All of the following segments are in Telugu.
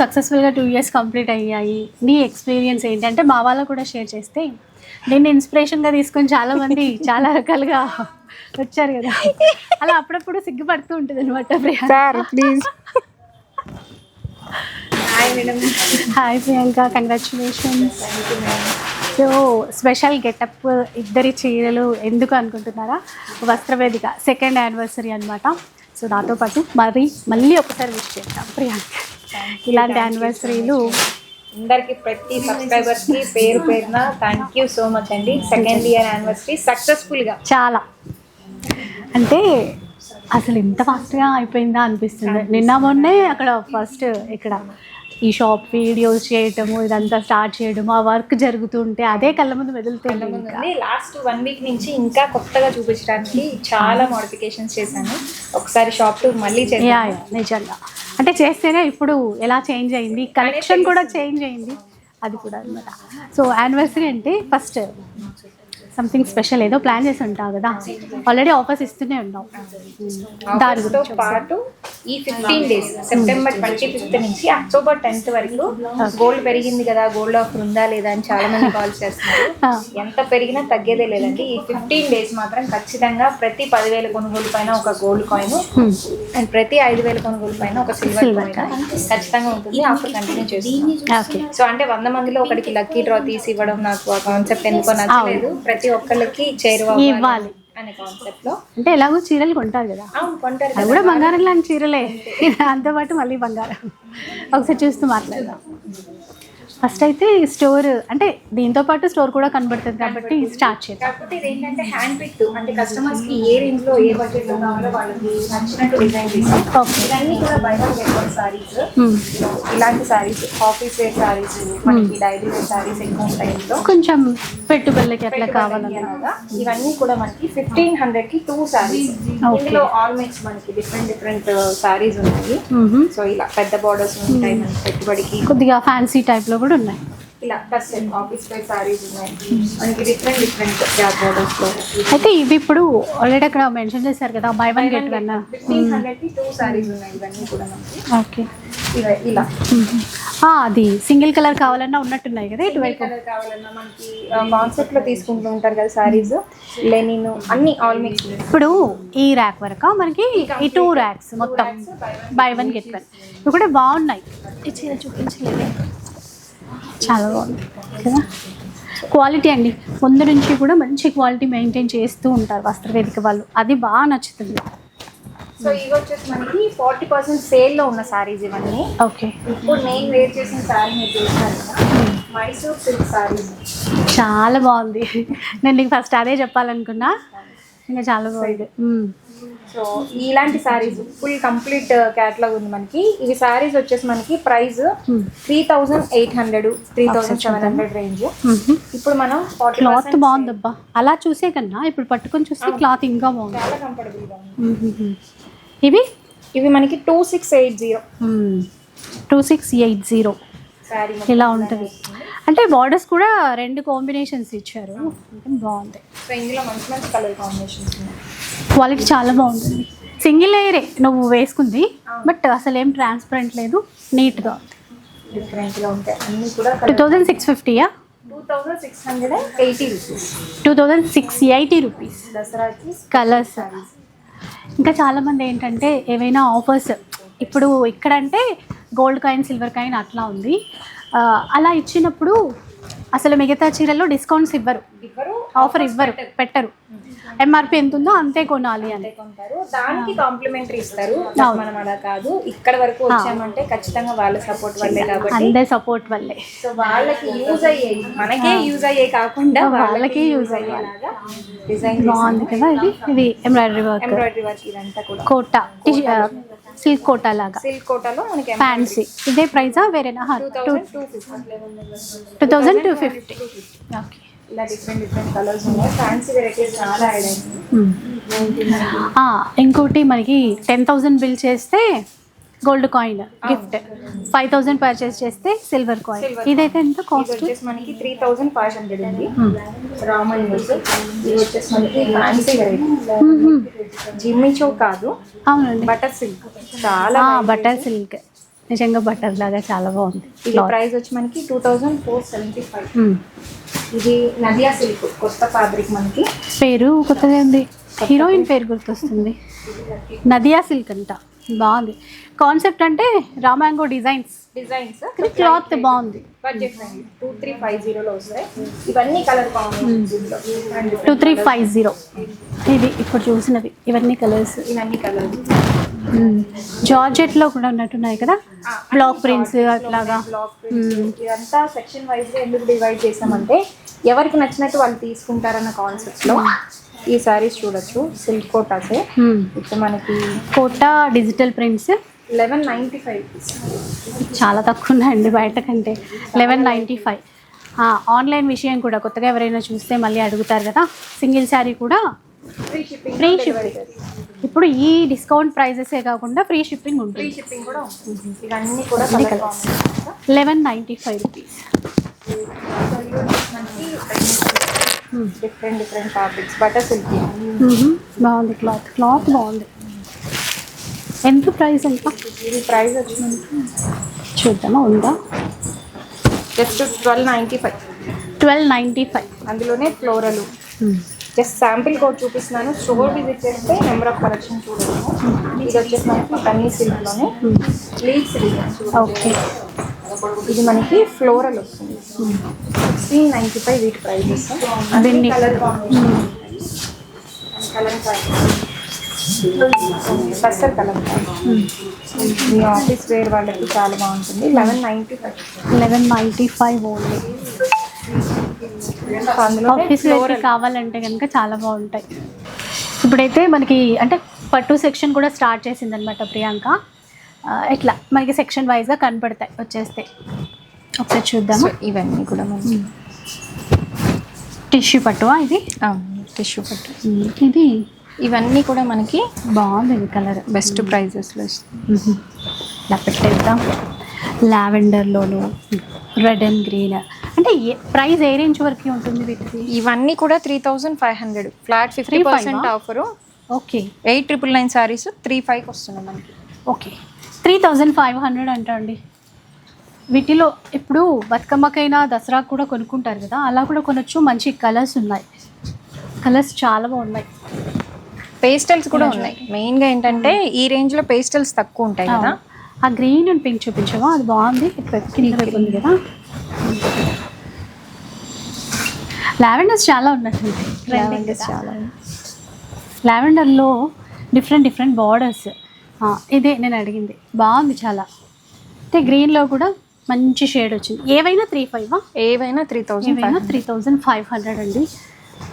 సక్సెస్ఫుల్గా 2 years కంప్లీట్ అయ్యాయి. నీ ఎక్స్పీరియన్స్ ఏంటంటే మా వాళ్ళకు కూడా షేర్ చేస్తే నేను ఇన్స్పిరేషన్గా తీసుకొని చాలామంది చాలా రకాలుగా వచ్చారు కదా, అలా అప్పుడప్పుడు సిగ్గుపడుతూ ఉంటుంది అనమాట. Sir please. Hi Priyanka, congratulations. So special getup, ఇద్దరి చీరలు ఎందుకు అనుకుంటున్నారా? వస్త్రవేదిక 2nd anniversary అనమాట. సో నాతో పాటు మళ్ళీ ఒకసారి విష్ చేద్దాం ప్రియాంక. ఇలాంటి యానివర్సరీలు అందరికి ప్రతి సబ్స్క్రైబర్స్కి పేరు పేరున థ్యాంక్ యూ సో మచ్ అండి. 2nd year anniversary సక్సెస్ఫుల్గా. చాలా అంటే అసలు ఇంత ఫాస్ట్గా అయిపోయిందా అనిపిస్తుంది. నిన్న మొన్నే అక్కడ ఫస్ట్ ఇక్కడ ఈ షాప్ వీడియోస్ చేయటము, ఇదంతా స్టార్ట్ చేయడము, ఆ వర్క్ జరుగుతుంటే అదే కళ్ళ ముందు మెదులుతుంది. లాస్ట్ 1 week నుంచి ఇంకా కొత్తగా చూపించడానికి చాలా మోడిఫికేషన్స్ చేశాను. ఒకసారి షాప్ టూర్ మళ్ళీ చేయాలి. నిజంగా అంటే చేస్తేనే ఇప్పుడు ఎలా చేంజ్ అయింది, కలెక్షన్ కూడా చేంజ్ అయింది, అది కూడా అనమాట. సో యానివర్సరీ అంటే ఫస్ట్ సంథింగ్ స్పెషల్ ఏదో ప్లాన్ చేసి ఉంటావు కదా, ఆల్రెడీ ఆఫర్స్ ఇస్తూనే ఉన్నావు. దానితో పాటు ఈ 15 days September 25th నుంచి October 10th వరకు గోల్డ్ పెరిగింది కదా, గోల్డ్ ఆఫర్ ఉందా లేదా అని చాలా మంది కాల్ చేస్తున్నారు. ఎంత పెరిగినా తగ్గేదే లేదండి. ఈ 15 days మాత్రం ఖచ్చితంగా ప్రతి 10,000 కొనుగోలు పైన ఒక గోల్డ్ కాయిన్ అండ్ ప్రతి 5,000 కొనుగోలు పైన ఒక సిల్వర్ కాయిన్ ఖచ్చితంగా ఉంటుంది. ఆఫర్ కంటిన్యూ చేస్తుంది. సో అంటే 100 మందిలో ఒకటికి లక్కీ డ్రా తీసి ఇవ్వడం నాకు ఆ కాన్సెప్ట్ ఎందుకో నచ్చలేదు. ప్రతి ఒక్కళ్ళకి చేరువాలి అనే కాన్సెప్ట్ లో. అంటే ఎలాగో చీరలు కొంటారు కదా, కొంటారు, అది కూడా బంగారం లాంటి చీరలే, దాంతోపాటు మళ్ళీ బంగారం. ఒకసారి చూస్తూ మాట్లాడదాం. ఫస్ట్ అయితే స్టోర్ అంటే దీంతో పాటు స్టోర్ కూడా కనబడుతుంది కాబట్టి స్టార్ట్ చేద్దాం. కాకపోతే ఇది ఏంటంటే హ్యాండ్ పిక్, అంటే కస్టమర్స్ కి ఏ రేంజ్ లో ఏ బడ్జెట్ లో కావాలో వాళ్ళకి నచ్చినట్టు డిజైన్ చేస్తాం. ఇవన్నీ కూడా by one get one saris. ఇలాంటి సారీస్ ఆఫీస్ వేర్ సారీస్, మనకి డైలీ వేర్ సారీస్ ఎక్కువ ఉంటాయి. ఇంట్లో కొంచెం పెట్టుబడులకి ఎట్లా కావాలన్నా ఇవన్నీ కూడా మనకి 1,500 కి 2 సారీస్. ఇందులో ఆల్ మిక్స్ మనకి డిఫరెంట్ సారీస్ ఉన్నాయి. సో ఇలా పెద్ద బార్డర్స్ ఉంటాయి, మనకి పెట్టుబడికి కొద్దిగా ఫ్యాన్సీ టైప్ లో కూడా ఉన్నాయి. ఇలా కస్టమ్ ఆఫీస్ వేర్ సారీస్ ఉన్నాయి మనకి డిఫరెంట్ జాబ్ బార్డర్స్ లో. అయితే ఇవి ఇప్పుడు ఆల్రెడీ అక్కడ మెన్షన్ చేశారు కదా, బై వన్ గెట్ వన్. 1,500 కి 2 సారీస్ ఉన్నాయి. ఇవన్నీ కూడా మనకి ఓకే ఇలా అది సింగిల్ కలర్ కావాలన్నా ఉన్నట్టున్నాయి కదా. ఇటువైపు కలర్ కావాలన్నా మనకి కాన్సెప్ట్ లో తీసుకుంటూ ఉంటారు కదా సారీస్, లెనిన్ అన్ని ఆల్ మిక్స్. ఇప్పుడు ఈ ర్యాక్ వరకు మనకి ఈ 2 racks మొత్తం బై వన్ గెట్ వన్. ఇవి కూడా బాగున్నాయి. ఈ చీర చూపించలేదు, చాలా బాగుంది కదా. క్వాలిటీ అండి, ముందు నుంచి కూడా మంచి క్వాలిటీ మెయింటైన్ చేస్తూ ఉంటారు వస్త్రవేదిక వాళ్ళు, అది బాగా నచ్చుతుంది. సో ఇవి వచ్చేసి మనకి 40% సేల్ లో ఉన్న సారీస్ ఇవన్నీ. ఓకే, ఇప్పుడు నేను వేర్ చేసిన సారీ మీరు చూస్తారు కదా, మైసూర్ సిల్క్ సారీస్. చాలా బాగుంది. నేను నీకు ఫస్ట్ అదే చెప్పాలనుకున్నా, ఇంకా చాలా బాగుంది. సో ఇలాంటి సారీస్ ఫుల్ కంప్లీట్ క్యాటలాగ్ ఉంది మనకి. ఇవి సారీస్ వచ్చేసి మనకి ప్రైస్ 3,800 3,700 రేంజ్. ఇప్పుడు మనం క్లాత్ బాగుందబ్బా, అలా చూసే కన్నా ఇప్పుడు పట్టుకొని చూస్తే క్లాత్ ఇంకా బాగుంది, చాలా కంఫర్టబుల్ గా ఉంది. ఇవి మనకి 2,680 2,680 సారీ ఇలా ఉంటుంది. అంటే బార్డర్స్ కూడా 2 కాంబినేషన్స్ ఇచ్చారు, బాగుంది. సో ఇందులో మంచి కలర్ కాంబినేషన్స్ ఉన్నాయి. క్వాలిటీ చాలా బాగుంటుంది. సింగిల్ లేయరే నువ్వు వేసుకుంది, బట్ అసలు ఏం ట్రాన్స్పరెంట్ లేదు, నీట్గా ఉంది. డిఫరెంట్గా ఉంటాయి అన్నీ కూడా. 2,650 2,680 రూపీస్. 2,680 రూపీస్ దసరాకి కలర్స్. ఇంకా చాలామంది ఏంటంటే ఏవైనా ఆఫర్స్, ఇప్పుడు ఇక్కడంటే గోల్డ్ కాయిన్ సిల్వర్ కాయిన్ అట్లా ఉంది, అలా ఇచ్చినప్పుడు అసలు మిగతా చీరల్లో డిస్కౌంట్స్ ఇవ్వరు, ఆఫర్ ఇవ్వరు, పెట్టరు. ఎంఆర్పి ఎంత ఉందో అంతే కొనాలి అని కొంటారు, దానికి కాంప్లిమెంటరీ ఇస్తారు. మనం అలా కాదు, ఇక్కడ వరకు వచ్చామంటే ఖచ్చితంగా వాళ్ళ సపోర్ట్ వల్లే, కాబట్టి అందరి సపోర్ట్ వల్లే. సో వాళ్ళకి యూజ్ అయ్యేది, మనకే యూజ్ అయ్యే కాకుండా వాళ్ళకి యూజ్ అయ్యేలాగా డిజైన్ బాగుంది కదా. ఇది ఎంబ్రాయిడరీ వర్క్ ఇదంతా కూడా కోటా, సిల్క్ కోటా లాగా. సిల్క్ కోటాలో మనకి ఫ్యాన్సీ. ఇదే ప్రైజా వేరేనా? 2,250. ఓకే, ఇలా డిఫరెంట్ కలర్స్ ఉన్నాయి. ఫ్యాన్సీ వెరైటీస్ చాలా యాడ్ అయింది. ఇంకోటి మనకి 10,000 బిల్ చేస్తే గోల్డ్ కాయిన్ గిఫ్ట్, 5,000 పర్చేస్ చేస్తే సిల్వర్ కాయిన్. ఇదైతే ఎంత కాస్ట్? వచ్చేసి మనకి 3,500 ఉంది. రామన్ ఇది వచ్చేసి మనకి ఫ్యాన్సీ వెరైటీ, జిమ్మిచో కాదు, అవునండి, బటర్ సిల్క్. చాలా బటర్ సిల్క్ నిజంగా బటర్ లాగా చాలా బాగుంది. ఇది ప్రైస్ వచ్చి మనకి 2475. ఇది నదియా సిల్క్ కొత్త ఫ్యాబ్రిక్ మనకి. పేరు కొత్తగా ఉంది, హీరోయిన్ పేరు గుర్తొస్తుంది. నదియా సిల్క్ అంట, బాగుంది కాన్సెప్ట్. అంటే రామాంగో డిజైన్స్ క్లాత్ బాగుంది. బడ్జెట్ 2350లో వస్తాయి ఇవన్నీ. Colour combination 2350. ఇది ఇప్పుడు చూసినవి ఇవన్నీ కలర్స్. ఇవన్నీ కలర్ జార్జెట్ లో కూడా ఉన్నట్టున్నాయి కదా, బ్లాక్ ప్రింట్స్ అట్లాగా. ఇదంతా సెక్షన్ వైజ్ గా ఎందుకు డివైడ్ చేసామంటే ఎవరికి నచ్చినట్టు వాళ్ళు తీసుకుంటారన్న కాన్సెప్ట్ లో ఈ సారీస్ చూడొచ్చు. సిల్క్ కోటాసే ఇప్పుడు మనకి కోటా డిజిటల్ ప్రింట్స్ 1195. చాలా తక్కువ ఉన్నాయండి బయట కంటే. 1195. ఆన్లైన్ విషయం కూడా కొత్తగా ఎవరైనా చూస్తే మళ్ళీ అడుగుతారు కదా. సింగిల్ శారీ కూడా ఫ్రీ షిప్పింగ్. ఇప్పుడు ఈ డిస్కౌంట్ ప్రైజెసే కాకుండా ఫ్రీ షిప్పింగ్ ఉంటుంది. ఫ్రీ షిప్పింగ్ కూడా ఉంటుంది. ఇవన్నీ కూడా 1195 rupees. Different fabrics. Butter silk బాగుంది, క్లాత్ బాగుంది. ఎంత ప్రైస్ ఎంత? ఇది ప్రైస్ వచ్చి మనకి చూద్దామా, ఉందా? జస్ట్ 1295. 1295. అందులోనే ఫ్లోరల్. జస్ట్ శాంపిల్ కోడ్ చూపిస్తున్నాను. స్టోర్ విజిట్ చేస్తే నెంబర్ ఆఫ్ కలెక్షన్ చూడవచ్చు. ఇది వచ్చేసి మనకి పన్నీ సిల్క్లోనే లీవ్స్ డిజైన్. ఓకే, ఇది మనకి ఫ్లోరల్ వస్తుంది. 1695 వీటి ప్రైజెస్. దీన్ని కలర్ పస్టర్ కలర్. మీ ఆఫీస్ వేర్ వాళ్ళకి చాలా బాగుంటుంది. 1195 ఓన్లీ. ఆఫీస్ వేర్కి కావాలంటే కనుక చాలా బాగుంటాయి. ఇప్పుడైతే మనకి అంటే పట్టు సెక్షన్ కూడా స్టార్ట్ చేసిందనమాట ప్రియాంక. ఇట్లా మనకి సెక్షన్ వైజ్గా కనపడతాయి వచ్చేస్తే. ఒకసారి చూద్దాము. ఇవన్నీ కూడా మనకి టిష్యూ పట్టు. ఇది టిష్యూ పట్టు. ఇది ఇవన్నీ కూడా మనకి బాగుంది కలర్. బెస్ట్ ప్రైజెస్లో ఇలా పెట్టేద్దాం. లావెండర్లోను రెడ్ అండ్ గ్రీన్. అంటే ప్రైస్ ఏ రేంజ్ వరకు ఉంటుంది వీటికి? ఇవన్నీ కూడా 3500 ఫ్లాట్ 50% ఆఫరు. ఓకే, 8999 సారీస్ 35 వస్తున్నాయి మనకి. ఓకే, 3500 అంట అండి. వీటిలో ఇప్పుడు బతుకమ్మకైనా దసరాకు కూడా కొనుక్కుంటారు కదా, అలా కూడా కొనొచ్చు. మంచి కలర్స్ ఉన్నాయి, కలర్స్ చాలా బాగున్నాయి. పేస్టల్స్ కూడా ఉన్నాయి. మెయిన్గా ఏంటంటే ఈ రేంజ్లో పేస్టల్స్ తక్కువ ఉంటాయి కదా. ఆ గ్రీన్ అండ్ పింక్ చూపించవా, అది బాగుంది. కింద వైపు ఉంది కదా. లావెండర్స్ చాలా ఉన్నట్టుంది. చాలా లావెండర్లో డిఫరెంట్ బార్డర్స్. ఇదే నేను అడిగింది, బాగుంది చాలా. అంటే గ్రీన్లో కూడా మంచి షేడ్ వచ్చింది. ఏవైనా 35. ఏవైనా 3500 అండి.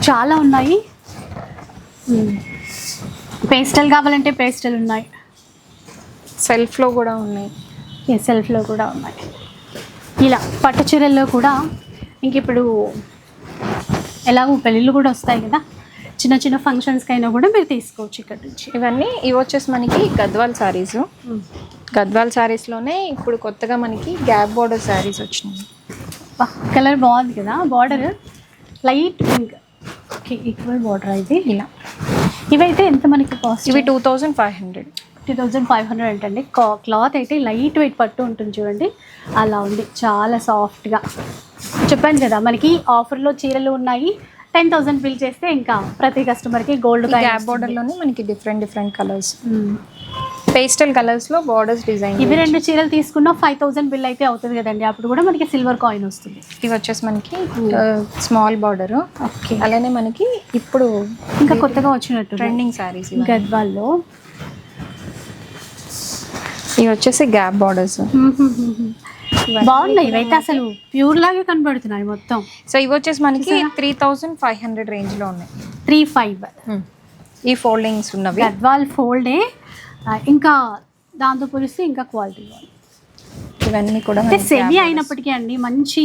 చాలా ఉన్నాయి. పేస్టల్ కావాలంటే పేస్టల్ ఉన్నాయి. సెల్ఫ్లో కూడా ఉన్నాయి. సెల్ఫ్లో కూడా ఉన్నాయి. ఇలా పట్టు చీరల్లో కూడా ఇంక ఇప్పుడు ఎలాగో పెళ్ళిళ్ళు కూడా వస్తాయి కదా, చిన్న చిన్న ఫంక్షన్స్కి అయినా కూడా మీరు తీసుకోవచ్చు ఇక్కడ నుంచి. ఇవి వచ్చేసి మనకి గద్వాల్ శారీస్. గద్వాల్ శారీస్లోనే ఇప్పుడు కొత్తగా మనకి గ్యాప్ బార్డర్ శారీస్ వచ్చినాయి. కలర్ బాగుంది కదా, border light pink. Okay, equal border అయితే ఇలా. ఇవైతే ఎంత మనకి కాస్ట్? ఇవి 2500. 2500 అంటండి. క్లాత్ అయితే లైట్ వెయిట్ పట్టు ఉంటుంది చూడండి, అలా ఉంది. చాలా సాఫ్ట్గా. చెప్పాను కదా మనకి ఆఫర్లో చీరలు ఉన్నాయి. 10,000 బిల్ చేస్తే ఇంకా ప్రతి కస్టమర్కి గోల్డ్ గ్యాప్ బార్డర్లోనే మనకి డిఫరెంట్ కలర్స్, పేస్టల్ కలర్స్లో బార్డర్స్ డిజైన్. ఇవి 2 చీరలు తీసుకున్నా 5000 బిల్ అయితే అవుతుంది కదండి. అప్పుడు కూడా మనకి సిల్వర్ కాయిన్ వస్తుంది. ఇవి వచ్చేసి మనకి స్మాల్ బార్డర్. ఓకే, అలానే మనకి ఇప్పుడు ఇంకా కొత్తగా వచ్చినట్టు ట్రెండింగ్ శారీస్ గద్వాల్లో. ఇవి వచ్చేసి గ్యాప్ బార్డర్స్. బాగున్నాయి. ఇవైతే అసలు ప్యూర్ లాగే కనబడుతున్నాయి మొత్తం. సో ఇవి వచ్చేసి మనకి 3500 రేంజ్లో ఉన్నాయి. 35. ఈ ఫోల్డింగ్స్ ఉన్నవి గద్వాల్ ఫోల్డే. ఇంకా దాంతో పోలిస్తే ఇంకా క్వాలిటీ బాగుంది. ఇవన్నీ కూడా అంటే సెమీ అయినప్పటికీ అండి మంచి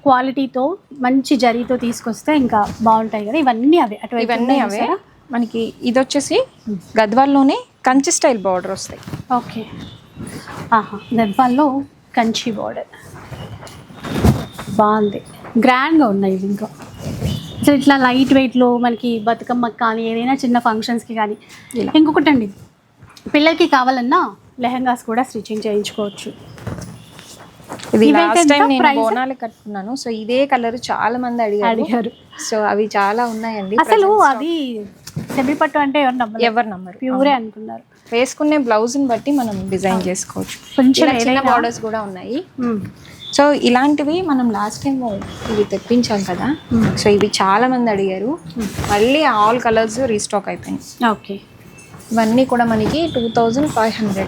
క్వాలిటీతో మంచి జరీతో తీసుకొస్తే ఇంకా బాగుంటాయి కదా. ఇవన్నీ అవే అటు ఇవన్నీ అవే మనకి. ఇది వచ్చేసి గద్వాల్లోనే కంచి స్టైల్ బార్డర్ వస్తాయి. ఓకే, గద్వాల్లో కంచి బార్డర్ బాగుంది, గ్రాండ్గా ఉన్నాయి. ఇవి ఇంకా అసలు ఇట్లా లైట్ వెయిట్లో మనకి బతుకమ్మకి కానీ ఏదైనా చిన్న ఫంక్షన్స్కి కానీ. ఇంకొకటి అండి, పిల్లలకి కావాలన్నా లెహంగాస్ కూడా స్టిచ్చింగ్ చేయించుకోవచ్చు. ఇది ఇవైతే లాస్ట్ టైం ఎంత నేను price? బోనాలు కట్టుకున్నాను. సో ఇదే కలర్ చాలా మంది అడిగారు. సో అవి చాలా ఉన్నాయండి. అసలు అది సెమీ పట్టు అంటే ఎవరు నమ్మరు, ప్యూరే అనుకున్నారు. వేసుకునే బ్లౌజ్ ని బట్టి మనం డిజైన్ చేసుకోవచ్చు. కొంచెం ఇలా చిన్న బార్డర్స్ కూడా ఉన్నాయి. సో ఇలాంటివి మనం లాస్ట్ టైం ఇవి తెప్పించాం కదా. సో ఇవి చాలా మంది అడిగారు. మళ్ళీ ఆల్ కలర్స్ రీస్టాక్ అయిపోయినాయి. ఓకే, ఇవన్నీ కూడా మనకి 2500.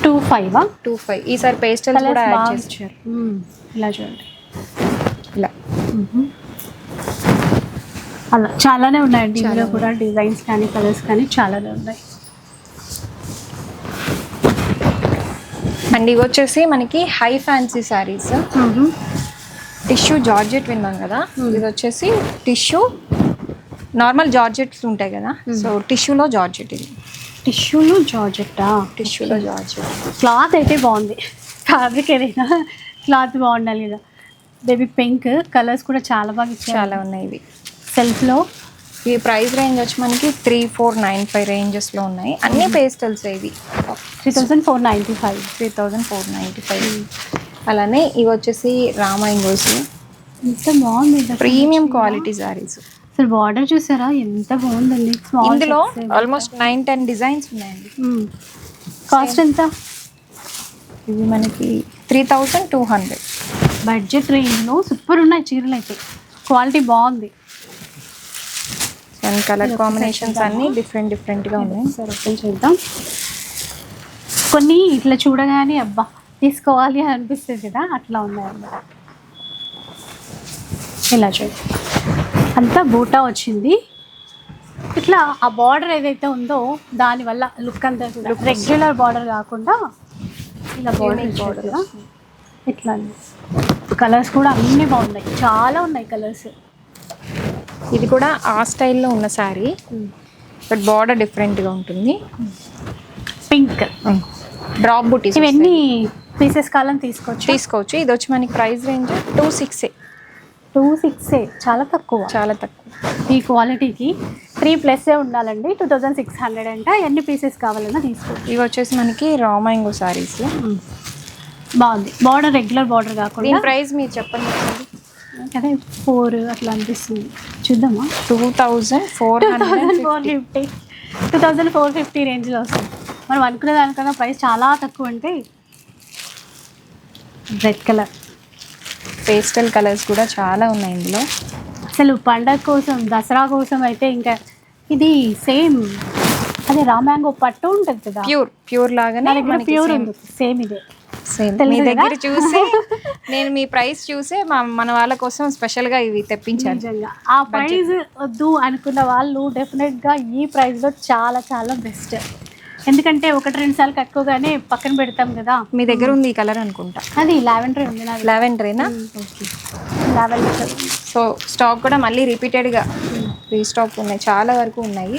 25 ఈసారి పేస్టల్ కూడా యాడ్ చేసి ఇచ్చారు. ఇలా చూడండి, ఇలా అలా చాలానే ఉన్నాయండి. ఇందులో కూడా డిజైన్స్ కానీ కలర్స్ కానీ చాలానే ఉన్నాయి. అండ్ ఇవి వచ్చేసి మనకి high fancy saris. Tissue georgette విన్నాం కదా. ఇది వచ్చేసి టిష్యూ నార్మల్ జార్జెట్స్ ఉంటాయి కదా. సో టిష్యూలో జార్జెట్, ఇది టిష్యూలో జార్జెట్టా? టిష్యూలో జార్జెట్. క్లాత్ అయితే బాగుంది, ఫ్యాబ్రిక్ ఏదైనా క్లాత్ బాగుండాలి కదా. బేబీ పింక్ కలర్స్ కూడా చాలా బాగా ఇచ్చారు. చాలా ఉన్నాయి ఇవి సెల్ఫ్లో. ఈ ప్రైస్ రేంజ్ వచ్చి మనకి 3495 రేంజెస్లో ఉన్నాయి. అన్ని పేస్టల్స్ ఇవి. 3495. 3495. అలానే ఇవి వచ్చేసి రామాయింగోస్, ఎంత బాగుంది, ప్రీమియం క్వాలిటీ శారీస్. అసలు బార్డర్ చూసారా ఎంత బాగుందండి. ఇందులో ఆల్మోస్ట్ 9-10 డిజైన్స్ ఉన్నాయండి. కాస్ట్ ఎంత? ఇవి మనకి 3200. బడ్జెట్ రేంజ్లో సూపర్ ఉన్నాయి చీరలు అయితే, క్వాలిటీ బాగుంది. అండ్ కలర్ కాంబినేషన్స్ అన్నీ డిఫరెంట్గా ఉన్నాయి. సరే ఓపెన్ చేద్దాం. కొన్ని ఇట్లా చూడగానే అబ్బా తీసుకోవాలి అని అనిపిస్తుంది కదా, అట్లా ఉన్నాయి అన్నమాట. ఇలా చూడండి, అంతా బూటా వచ్చింది. ఇట్లా ఆ బార్డర్ ఏదైతే ఉందో దానివల్ల లుక్ అంతా కూడా రెగ్యులర్ బార్డర్ కాకుండా ఇలా బార్డర్ ఇట్లా కలర్స్ కూడా అన్నీ బాగున్నాయి, చాలా ఉన్నాయి కలర్స్. ఇది కూడా ఆ స్టైల్లో ఉన్న శారీ, బట్ బార్డర్ డిఫరెంట్గా ఉంటుంది. పింక్ డ్రాప్ బుటీస్. ఇవన్నీ పీసెస్ కాలం తీసుకోవచ్చు. ఇది వచ్చి మనకి ప్రైస్ రేంజ్ 26 చాలా తక్కువ. ఈ క్వాలిటీకి 3+ ఉండాలండి. 2600 అంట. ఎన్ని పీసెస్ కావాలన్నా తీసుకోవచ్చు. ఇవి వచ్చేసి మనకి రామాయింగో శారీస్. బాగుంది బార్డర్, రెగ్యులర్ బార్డర్ కాకుండా. దీని ప్రైస్ మీరు చెప్పండి. అదే 4 అట్లా అనిపిస్తుంది, చూద్దామా. 2450 రేంజ్లో వస్తుంది. మనం అనుకునే దానికన్నా ప్రైస్ చాలా తక్కువ. అంటే రెడ్ కలర్, పేస్టల్ కలర్స్ కూడా చాలా ఉన్నాయి ఇందులో. అసలు పండగ కోసం, దసరా కోసం అయితే ఇంకా ఇది సేమ్ అదే రామ్యాంగో పట్టు ఉంటుంది కదా, ప్యూర్ లాగానే ప్యూర్ ఉంది. సేమ్ ఇదే మీ దగ్గర చూసి నేను మీ ప్రైస్ చూసి మన వాళ్ళ కోసం స్పెషల్గా ఇవి తెప్పించాను. నిజంగా ఆ ప్రైస్ వద్దు అనుకున్న వాళ్ళు డెఫినెట్గా ఈ ప్రైస్లో చాలా చాలా బెస్ట్. ఎందుకంటే 1-2 సార్లు కట్టుకోగానే పక్కన పెడతాం కదా. మీ దగ్గర ఉంది ఈ కలర్ అనుకుంటా. అది లావెండర్ ఉంది. లావెండరేనా? లావెండర్. సో స్టాక్ కూడా మళ్ళీ రిపీటెడ్గా రీస్టాక్ ఉన్నాయి, చాలా వరకు ఉన్నాయి.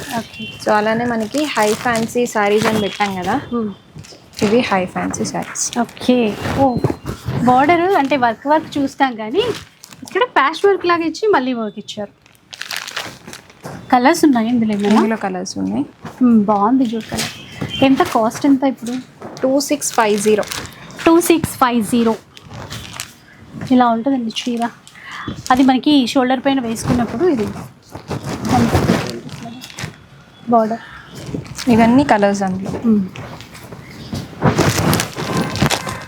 సో అలానే మనకి హై ఫ్యాన్సీ శారీస్ అని పెట్టాం కదా, ఇవి హై ఫ్యాన్సీ శారీస్. ఓకే. ఓ బార్డర్ అంటే వర్క్ చూస్తాం కానీ ఇక్కడ ప్యాచ్ వర్క్ లాగా ఇచ్చి మళ్ళీ వర్క్ ఇచ్చారు. కలర్స్ ఉన్నాయి ఇందులో కలర్స్ ఉన్నాయి. బాగుంది చూడు కలర్. ఎంత కాస్ట్ ఎంత ఇప్పుడు? 2650. ఇలా ఉంటుందండి చీర. అది మనకి షోల్డర్ పైన వేసుకున్నప్పుడు ఇది బార్డర్. ఇవన్నీ కలర్స్ అందులో.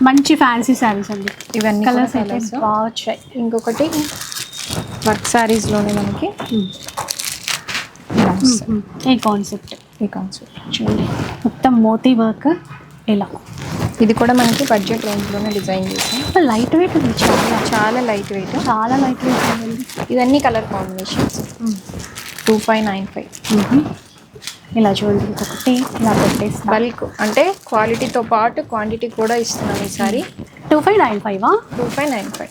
మంచి ఫ్యాన్సీ శారీస్ అండి ఇవన్నీ. కలర్స్ అయితే బాగా వచ్చాయి. ఇంకొకటి వర్క్ శారీస్లోనే మనకి ఈ కాన్సెప్ట్ చూడండి, మొత్తం మోతీ వర్క్ ఇలా. ఇది కూడా మనకి బడ్జెట్ రేంజ్లోనే డిజైన్ చేసాం. లైట్ వెయిట్ ఉంది, చాలా లైట్ వెయిట్ ఉందండి. ఇవన్నీ కలర్ కాంబినేషన్స్. 2595. ఇలా చూడండి, ఇంకొకటి ఇలా పెట్టేసి బల్క్ అంటే క్వాలిటీతో పాటు క్వాంటిటీ కూడా ఇస్తున్నాం ఈసారి. 2595.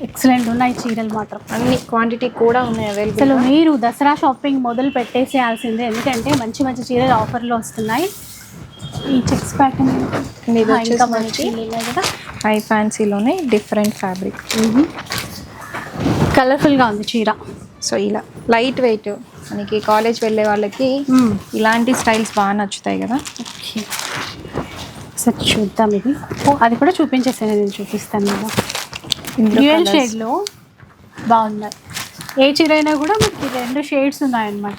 ఎక్సలెంట్ ఉన్నాయి చీరలు మాత్రం, అన్ని క్వాంటిటీ కూడా ఉన్నాయి అవైలబుల్. అసలు మీరు దసరా షాపింగ్ మొదలు పెట్టేసేయాల్సిందే, ఎందుకంటే మంచి మంచి చీరలు ఆఫర్లో వస్తున్నాయి. ఈ చెక్స్ ప్యాటర్న్ మీద వచ్చేసి కదా హై ఫ్యాన్సీలోనే డిఫరెంట్ ఫ్యాబ్రిక్, కలర్ఫుల్గా ఉంది చీర. సో ఇలా లైట్ వెయిట్ మనకి కాలేజ్ వెళ్ళే వాళ్ళకి ఇలాంటి స్టైల్స్ బాగా నచ్చుతాయి కదా. ఒకసారి చూద్దాం ఇది. అది కూడా చూపించేసాను, నేను చూపిస్తాను కదా. డ్యూయల్ షేడ్లో బాగున్నాయి. ఏ చీర అయినా కూడా మనకి 2 షేడ్స్ ఉన్నాయన్నమాట.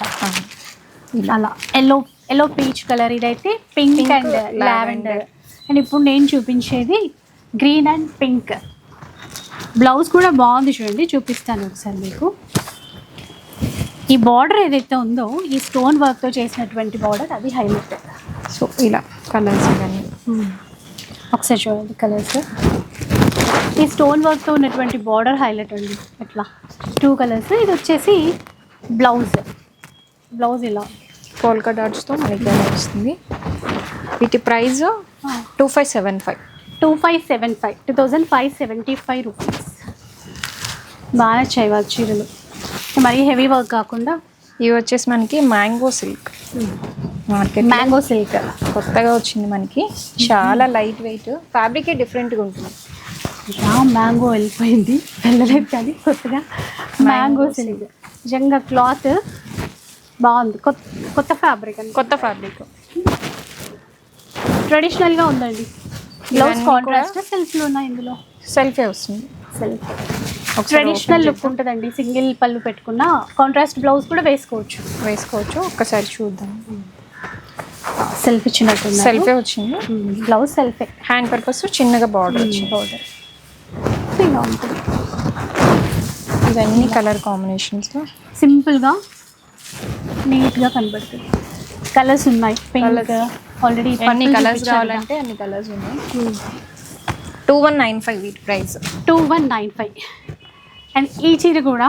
అలా ఎల్లో పీచ్ కలర్, ఇదైతే పింక్ అండ్ లావెండర్. అండ్ ఇప్పుడు నేను చూపించేది గ్రీన్ అండ్ పింక్. బ్లౌజ్ కూడా బాగుంది చూడండి, చూపిస్తాను ఒకసారి మీకు. ఈ బార్డర్ ఏదైతే ఉందో ఈ స్టోన్ వర్క్తో చేసినటువంటి బార్డర్, అది హైలైట్. సో ఇలా కలర్స్ ఇవన్నీ ఒకసారి చూడండి కలర్స్. ఈ స్టోన్ వర్క్తో ఉన్నటువంటి బార్డర్ హైలైట్ అండి. ఇట్లా 2 కలర్స్. ఇది వచ్చేసి బ్లౌజ్ ఇలా పోల్కా డాట్స్తో మనకి ఎలా వస్తుంది. వీటి ప్రైస్ 2575 2575 రూపీస్. బాగా నచ్చాయి వాళ్ళ చీరలు, మరీ హెవీ వర్క్ కాకుండా. ఇవి వచ్చేసి మనకి mango silk. Market mango silk కొత్తగా వచ్చింది మనకి. చాలా లైట్ వెయిట్, ఫ్యాబ్రికే డిఫరెంట్గా ఉంటుంది. మ్యాంగో వెళ్ళిపోయింది, వెళ్ళలేదు కానీ కొత్తగా మ్యాంగో సిల్క్. నిజంగా క్లాత్ బాగుంది, కొత్త ఫ్యాబ్రిక్ అండి. కొత్త ఫ్యాబ్రిక్ ట్రెడిషనల్గా ఉందండి. బ్లౌజ్ కాంట్రాస్ట్ సెల్ఫ్లు ఉన్నాయి, ఇందులో సెల్ఫే వస్తుంది. సెల్ఫ్ ట్రెడిషనల్ లుక్ ఉంటుందండి. సింగిల్ పళ్ళు పెట్టుకున్న కాంట్రాస్ట్ బ్లౌజ్ కూడా వేసుకోవచ్చు. ఒక్కసారి చూద్దాం. సెల్ఫ్ ఇచ్చినట్టు సెల్ఫే వచ్చింది. బ్లౌజ్ సెల్ఫే, హ్యాండ్ పర్పస్ చిన్నగా బార్డర్ వచ్చింది. ఇలా ఉంటుంది. ఇవన్నీ కలర్ కాంబినేషన్స్లో సింపుల్గా నీట్గా కనబడుతుంది. కలర్స్ ఉన్నాయి. పింక్ ఆల్రెడీ అన్ని కలర్స్ కావాలంటే అన్ని కలర్స్ ఉన్నాయి. 2195 వీటి ప్రైస్ 2195. అండ్ ఈ చీర కూడా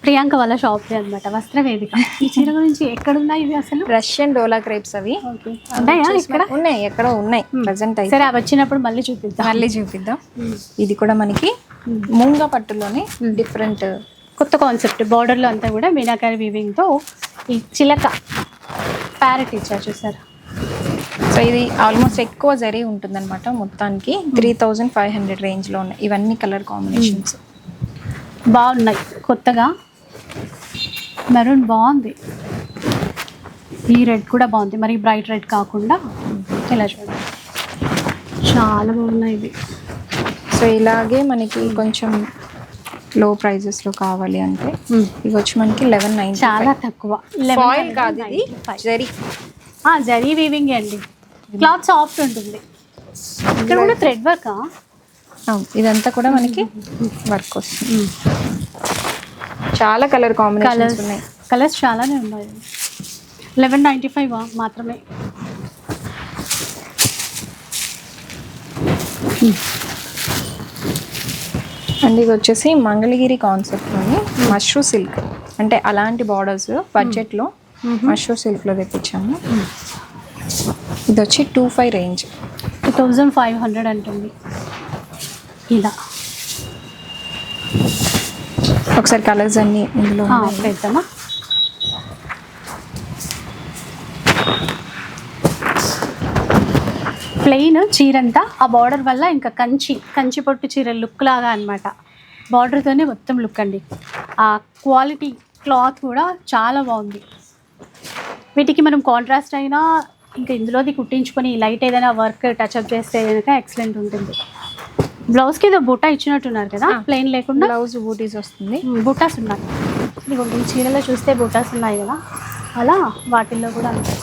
ప్రియాంక వాళ్ళ షాప్ది అనమాట, వస్త్రవేదిక. ఈ చీర గురించి ఎక్కడున్నాయి ఇవి అసలు? రష్యన్ డోలా క్రేప్స్ అవి ఉన్నాయా ఇక్కడ? ఉన్నాయి, ఎక్కడో ఉన్నాయి ప్రజెంట్ అయితే. సరే, అవి వచ్చినప్పుడు మళ్ళీ చూపిద్దాం. ఇది కూడా మనకి మూంగా పట్టులోనే డిఫరెంట్ కొత్త కాన్సెప్ట్. బార్డర్లో అంతా కూడా మీనాకారి వీవింగ్తో ఈ చిలక ప్యారెట్ ఇచ్చారు చూసారు. సో ఇది ఆల్మోస్ట్ ఎక్కువ జరీ ఉంటుందన్నమాట. మొత్తానికి 3500 రేంజ్లో ఉన్నాయి. ఇవన్నీ కలర్ కాంబినేషన్స్ బాగున్నాయి. కొత్తగా మెరూన్ బాగుంది, ఈ రెడ్ కూడా బాగుంది, మరి బ్రైట్ రెడ్ కాకుండా ఇలా చూడండి, చాలా బాగున్నాయి ఇవి. సో ఇలాగే మనకి కొంచెం లో ప్రైజెస్లో కావాలి అంటే ఇవి వచ్చి మనకి 1190. చాలా తక్కువ. ఫాయిల్ కాదు, ఇది జరీ. జరీ వీవింగ్ అండి. క్లాత్ సాఫ్ట్ ఉంటుంది. ఇక్కడ కూడా థ్రెడ్ వర్క్. ఇదంతా కూడా మనకి వర్క్ వస్తుంది. చాలా కలర్ కాంబినేషన్స్ ఉన్నాయి. కలర్స్ చాలానే ఉన్నాయి. 1195 మాత్రమే. అండ్ ఇది వచ్చేసి మంగళగిరి కాన్సెప్ట్లోని మష్రూ సిల్క్, అంటే అలాంటి బార్డర్స్ బడ్జెట్లో మష్రూ సిల్క్లో తెప్పించాము. ఇది వచ్చి 25 రేంజ్, 2500 అంటుంది. ఇలా ఒకసారి కలర్స్ అన్ని ఇందులో పెడతామా? ప్లెయిన్ చీరంతా ఆ బార్డర్ వల్ల ఇంకా కంచి పొట్టు చీర లుక్ లాగా అనమాట. బార్డర్తోనే మొత్తం లుక్ అండి. ఆ క్వాలిటీ క్లాత్ కూడా చాలా బాగుంది. వీటికి మనం కాంట్రాస్ట్ అయినా ఇంకా ఇందులోది కుట్టించుకొని లైట్ ఏదైనా వర్క్ టచ్అప్ చేస్తే కనుక ఎక్సలెంట్ ఉంటుంది. బ్లౌజ్కి ఏదో బుట్ట ఇచ్చినట్టున్నారు కదా, ప్లెయిన్ లేకుండా బ్లౌజ్ బూటీస్ వస్తుంది. బుట్టాస్ ఉన్నాయి. ఇదిగోండి, ఈ చీరలో చూస్తే బుట్టాస్ ఉన్నాయి కదా, అలా వాటిల్లో కూడా ఉంటాయి.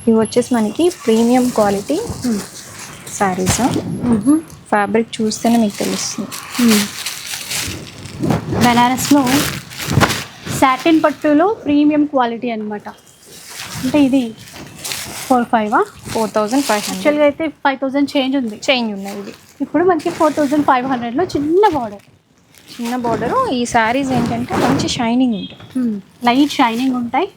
ఇవి వచ్చేసి మనకి ప్రీమియం క్వాలిటీ శారీస్. ఫ్యాబ్రిక్ చూస్తేనే మీకు తెలుస్తుంది. బెనారస్లో సాటిన్ పట్టులో ప్రీమియం క్వాలిటీ అనమాట. అంటే ఇది 4500. యాక్చువల్గా అయితే 5000 చేంజ్ ఉన్నాయి. ఇది ఇప్పుడు మనకి 4500లో చిన్న బార్డరు. ఈ శారీస్ ఏంటంటే మంచి షైనింగ్ ఉంటాయి, లైట్ షైనింగ్ ఉంటాయి.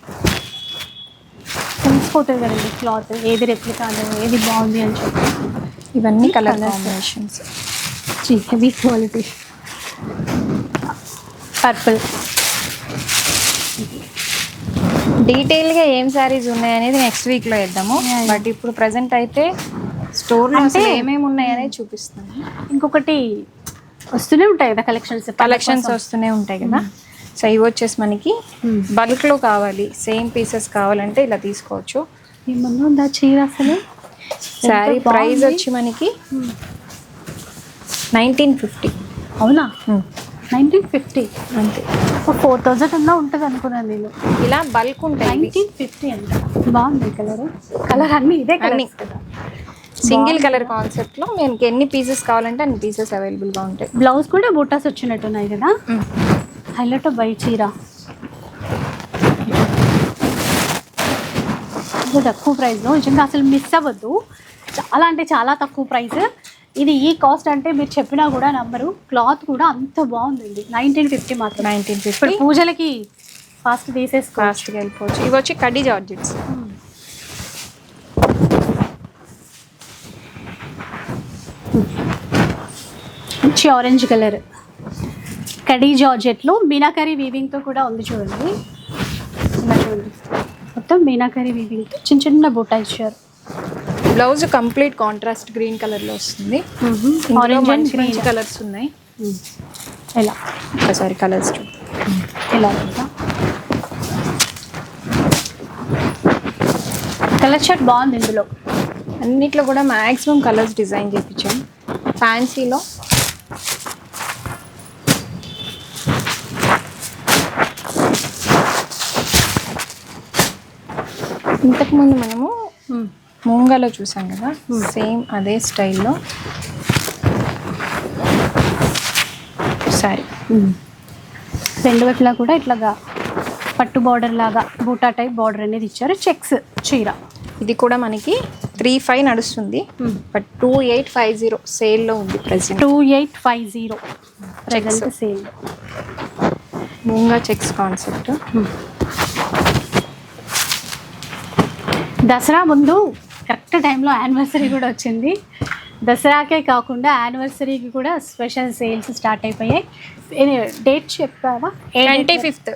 తెలిసిపోతుంది కదండి క్లాత్ ఏది రెప్లికా ఏది బాగుంది అని చెప్పి. ఇవన్నీ colour combinations. Heavy quality purple. డీటెయిల్గా ఏం శారీస్ ఉన్నాయి అనేది నెక్స్ట్ వీక్లో వేద్దాము. బట్ ఇప్పుడు ప్రజెంట్ అయితే స్టోర్లో అసలు ఏమేమి ఉన్నాయి అనేది చూపిస్తాను. ఇంకొకటి వస్తూనే ఉంటాయి కదా కలెక్షన్స్ వస్తూనే ఉంటాయి కదా. సో ఇవి వచ్చేసి మనకి బల్క్లో కావాలి, సేమ్ పీసెస్ కావాలంటే ఇలా తీసుకోవచ్చు. ఏమన్నా ఉందా చీర అసలు? శారీ ఎంత ప్రైస్ బాగుంది. వచ్చి మనకి 1950. అవునా? 1950. అంతే. 4000 అన్నా ఉంటుంది అనుకున్నాను నేను. ఇలా బల్క్ ఉంటాయి 1950 అంట. బాగుంది కలర్ అన్ని ఇదే అన్ని కలర్స్ కదా. సింగిల్ కలర్ కాన్సెప్ట్లో మీకు ఎన్ని పీసెస్ కావాలంటే అన్ని పీసెస్ అవైలబుల్గా ఉంటాయి. బ్లౌజ్ కూడా బూటాస్ వచ్చినట్టున్నాయి కదా. హైలైట్ బై చీర ఇది తక్కువ ప్రైస్లో నిజంగా అసలు మిస్ అవ్వద్దు. చాలా అంటే చాలా తక్కువ ప్రైస్. ఇది ఈ కాస్ట్ అంటే మీరు చెప్పినా కూడా నమ్మరు. క్లాత్ కూడా అంత బాగుంది. 1950 మాత్రం. 1950. ఇప్పుడు పూజలకి ఫాస్ట్ ఫాస్ట్గా వెళ్ళిపోవచ్చు. ఇవి వచ్చి కడ్డీ జార్జెట్స్. మంచి ఆరెంజ్ కలర్ కడీ జార్జెట్లో మీనాకరీ వీవింగ్తో కూడా ఉంది చూడండి. చూడండి మొత్తం మీనాకరీ వీవింగ్తో చిన్న చిన్న బూటా ఇచ్చారు. బ్లౌజ్ కంప్లీట్ కాంట్రాస్ట్ గ్రీన్ కలర్లో వస్తుంది. ఆరెంజ్ అండ్ మంచి గ్రీన్ కలర్స్ ఉన్నాయి. ఎలా ఒకసారి కలర్స్ ఎలా కలర్ షర్ట్ బాగుంది. ఇందులో అన్నిట్లో కూడా మ్యాక్సిమం కలర్స్ డిజైన్ చేయించాం. ఫ్యాన్సీలో ఇంతకుముందు మనము మూంగాలో చూసాం కదా, సేమ్ అదే స్టైల్లో సారీ. రెండు వైపులా కూడా ఇట్లాగా పట్టు బార్డర్ లాగా బూటా టైప్ బార్డర్ అనేది ఇచ్చారు. చెక్స్ చీర. ఇది కూడా మనకి 35 నడుస్తుంది, బట్ 2850 సేల్లో ఉంది ప్రెసెంట్. 2850 present sale. మూంగా చెక్స్ కాన్సెప్ట్. దసరా ముందు కరెక్ట్ టైంలో యానివర్సరీ కూడా వచ్చింది. దసరాకే కాకుండా యానివర్సరీకి కూడా స్పెషల్ సేల్స్ స్టార్ట్ అయిపోయాయి. డేట్ చెప్పావా? 25th